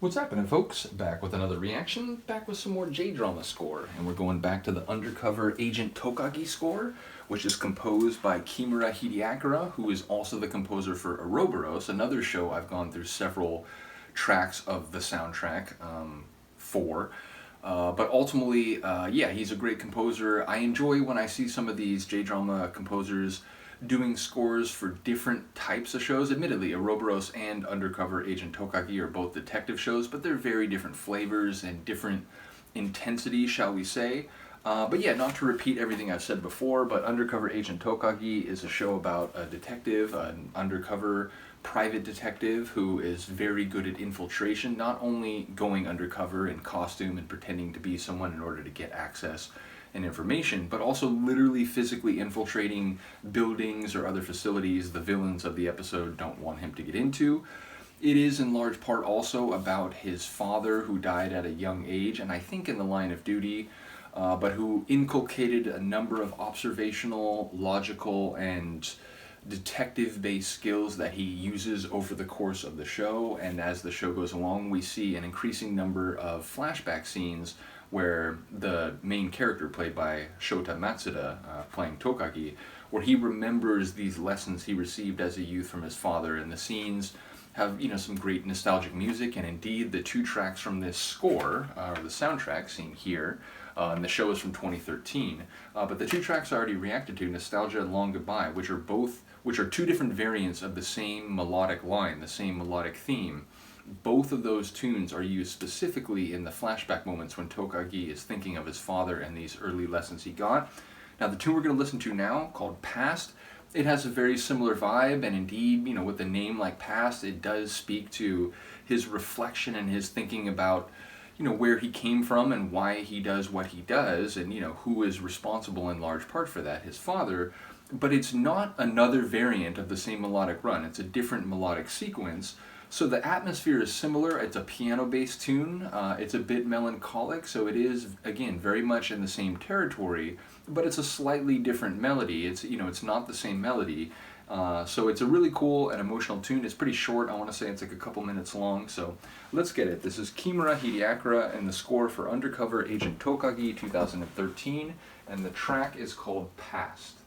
What's happening, folks? Back with another reaction, back with some more J-drama score, and we're going back to the Undercover Agent Tokage score, which is composed by Kimura Hideakira, who is also the composer for Ouroboros, another show I've gone through several tracks of the soundtrack for. But ultimately, yeah, he's a great composer. I enjoy when I see some of these J-drama composers doing scores for different types of shows. Admittedly, Ouroboros and Undercover Agent Tokage are both detective shows, but they're very different flavors and different intensities, shall we say. But yeah, not to repeat everything I've said before, but Undercover Agent Tokage is a show about a detective, an undercover private detective who is very good at infiltration, not only going undercover in costume and pretending to be someone in order to get access and information, but also literally physically infiltrating buildings or other facilities the villains of the episode don't want him to get into. It is in large part also about his father, who died at a young age, and I think in the line of duty, but who inculcated a number of observational, logical, and detective-based skills that he uses over the course of the show. And as the show goes along, we see an increasing number of flashback scenes where the main character, played by Shota Matsuda, playing Tokage, where he remembers these lessons he received as a youth from his father. And the scenes have, some great nostalgic music, and indeed the two tracks from this score, or the soundtrack seen here, and the show is from 2013, but the two tracks I already reacted to, Nostalgia and Long Goodbye, which are two different variants of the same melodic line, the same melodic theme. Both of those tunes are used specifically in the flashback moments when Tokage is thinking of his father and these early lessons he got. Now, the tune we're going to listen to now, called Past, it has a very similar vibe, and indeed, with the name like Past, it does speak to his reflection and his thinking about, where he came from and why he does what he does, and, who is responsible in large part for that, his father. But it's not another variant of the same melodic run. It's a different melodic sequence. So the atmosphere is similar. It's a piano-based tune. It's a bit melancholic, so it is, again, very much in the same territory, but it's a slightly different melody. It's not the same melody. So it's a really cool and emotional tune. It's pretty short. I want to say it's like a couple minutes long. So let's get it. This is Kimura Hideakira and the score for Undercover Agent Tokage 2013, and the track is called Past.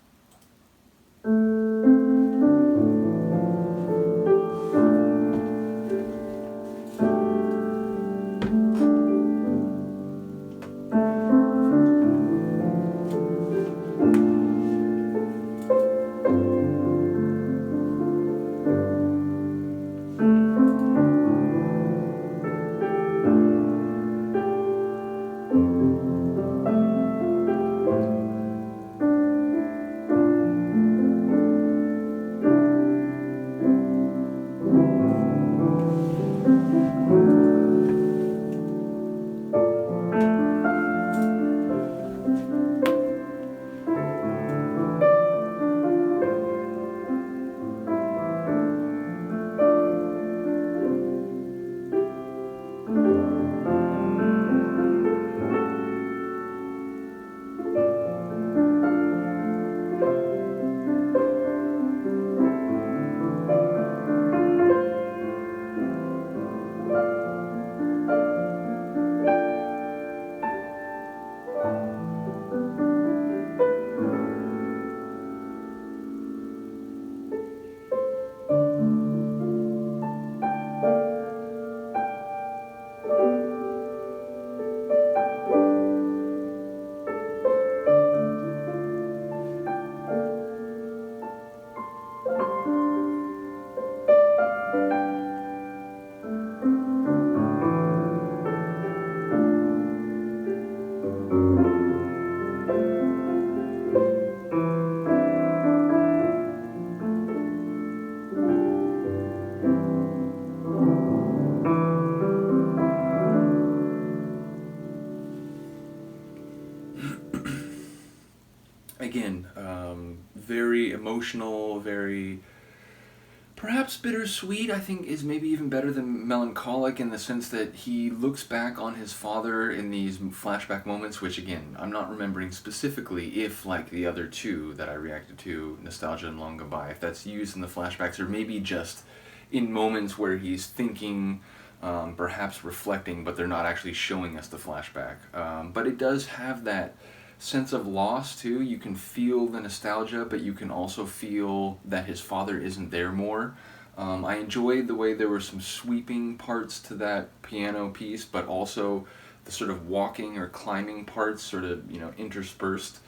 Again, very emotional, very perhaps bittersweet. I think is maybe even better than melancholic, in the sense that he looks back on his father in these flashback moments, which again, I'm not remembering specifically if, like the other two that I reacted to, Nostalgia and Long Goodbye, if that's used in the flashbacks, or maybe just in moments where he's thinking perhaps reflecting, but they're not actually showing us the flashback. But it does have that sense of loss too. You can feel the nostalgia, but you can also feel that his father isn't there more. I enjoyed the way there were some sweeping parts to that piano piece, but also the sort of walking or climbing parts sort of, interspersed.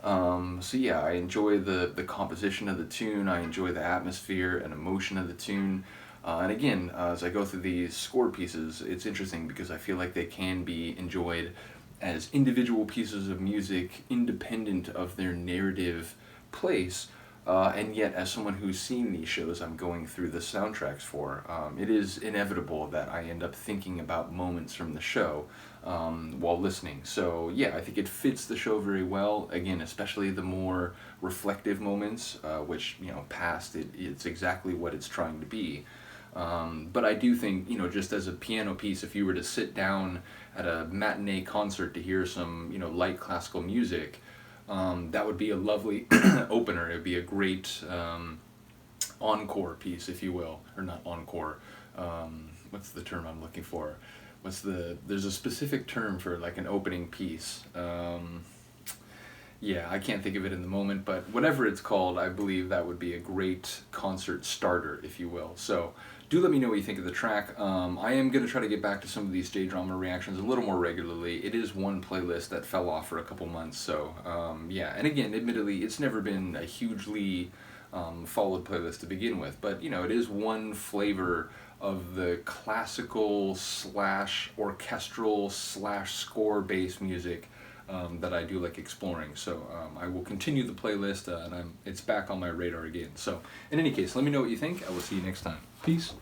So yeah, I enjoy the composition of the tune. I enjoy the atmosphere and emotion of the tune. And again, as I go through these score pieces, it's interesting because I feel like they can be enjoyed as individual pieces of music independent of their narrative place. And yet, as someone who's seen these shows I'm going through the soundtracks for, it is inevitable that I end up thinking about moments from the show while listening. So yeah, I think it fits the show very well. Again, especially the more reflective moments, which, past, it's exactly what it's trying to be. But I do think, just as a piano piece, if you were to sit down at a matinee concert to hear some, light classical music, that would be a lovely opener. It would be a great encore piece, if you will, or not encore. What's the term I'm looking for? There's a specific term for like an opening piece. Yeah, I can't think of it in the moment, but whatever it's called, I believe that would be a great concert starter, if you will. So do let me know what you think of the track. I am going to try to get back to some of these J-drama reactions a little more regularly. It is one playlist that fell off for a couple months, so yeah. And again, admittedly, it's never been a hugely followed playlist to begin with, but it is one flavor of the classical / orchestral / score based music that I do like exploring. So I will continue the playlist, and it's back on my radar again. So in any case, let me know what you think. I will see you next time. Peace.